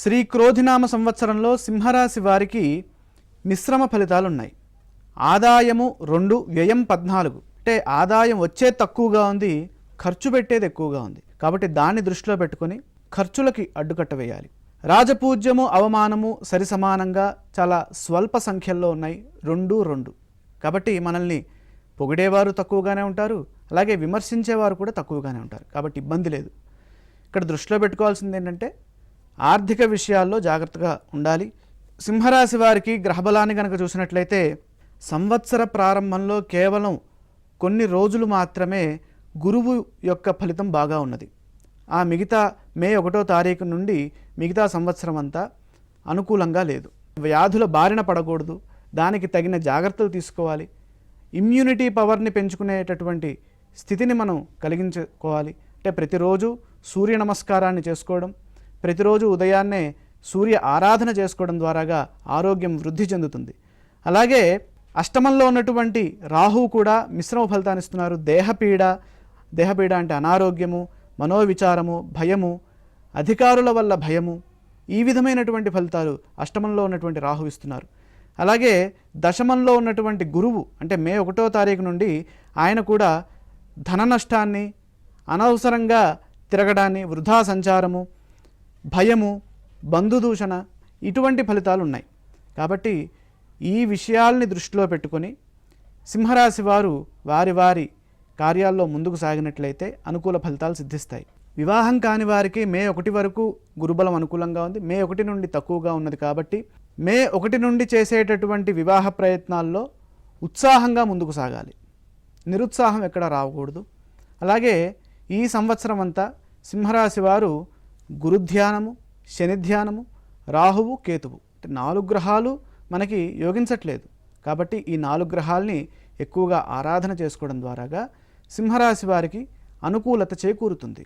శ్రీ క్రోధినామ సంవత్సరంలో సింహరాశి వారికి మిశ్రమ ఫలితాలు ఉన్నాయి. ఆదాయము 2, వ్యయం 14. అంటే ఆదాయం వచ్చేది తక్కువగా ఉంది, ఖర్చు పెట్టేది ఎక్కువగా ఉంది. కాబట్టి దాన్ని దృష్టిలో పెట్టుకొని ఖర్చులకి అడ్డుకట్ట వేయాలి. రాజపూజ్యము అవమానము సరి సమానంగా చాలా స్వల్ప సంఖ్యల్లో ఉన్నాయి, 2, 2. కాబట్టి మనల్ని పొగిడేవారు తక్కువగానే ఉంటారు, అలాగే విమర్శించేవారు కూడా తక్కువగానే ఉంటారు. కాబట్టి ఇబ్బంది లేదు. ఇక్కడ దృష్టిలో పెట్టుకోవాల్సింది ఏంటంటే ఆర్థిక విషయాల్లో జాగ్రత్తగా ఉండాలి. సింహరాశి వారికి గ్రహబలాన్ని కనుక చూసినట్లయితే సంవత్సర ప్రారంభంలో కేవలం కొన్ని రోజులు మాత్రమే గురువు యొక్క ఫలితం బాగా ఉన్నది. ఆ మిగతా మే 1వ తారీఖు నుండి మిగతా సంవత్సరం అంతా అనుకూలంగా లేదు. వ్యాధుల బారిన పడకూడదు, దానికి తగిన జాగ్రత్తలు తీసుకోవాలి. ఇమ్యూనిటీ పవర్ని పెంచుకునేటటువంటి స్థితిని మనం కలిగించుకోవాలి. అంటే ప్రతిరోజు సూర్య నమస్కారాన్ని చేసుకోవడం, ప్రతిరోజు ఉదయాన్నే సూర్య ఆరాధన చేసుకోవడం ద్వారాగా ఆరోగ్యం వృద్ధి చెందుతుంది. అలాగే అష్టమంలో ఉన్నటువంటి రాహువు కూడా మిశ్రమ ఫలితాన్ని ఇస్తున్నారు. దేహపీడ అంటే అనారోగ్యము, మనోవిచారము, భయము, అధికారుల వల్ల భయము, ఈ విధమైనటువంటి ఫలితాలు అష్టమంలో ఉన్నటువంటి రాహు ఇస్తున్నారు. అలాగే దశమంలో ఉన్నటువంటి గురువు అంటే మే 1వ తారీఖు నుండి ఆయన కూడా ధన నష్టాన్ని, అనవసరంగా తిరగడాన్ని, వృధా సంచారము, భయము, బంధుదూషణ, ఇటువంటి ఫలితాలు ఉన్నాయి. కాబట్టి ఈ విషయాల్ని దృష్టిలో పెట్టుకొని సింహరాశి వారు వారి వారి కార్యాల్లో ముందుకు సాగినట్లయితే అనుకూల ఫలితాలు సిద్ధిస్తాయి. వివాహం కాని వారికి మే 1 వరకు గురుబలం అనుకూలంగా ఉంది, మే 1 నుండి తక్కువగా ఉన్నది. కాబట్టి మే 1 నుండి చేసేటటువంటి వివాహ ప్రయత్నాల్లో ఉత్సాహంగా ముందుకు సాగాలి, నిరుత్సాహం ఎక్కడ రాకూడదు. అలాగే ఈ సంవత్సరం అంతా సింహరాశి వారు గురుధ్యానము, శనిధ్యానము, రాహువు, కేతువు 4 గ్రహాలు మనకి యోగించట్లేదు. కాబట్టి ఈ 4 గ్రహాలని ఎక్కువగా ఆరాధన చేసుకోవడం ద్వారాగా సింహరాశి వారికి అనుకూలత చేకూరుతుంది.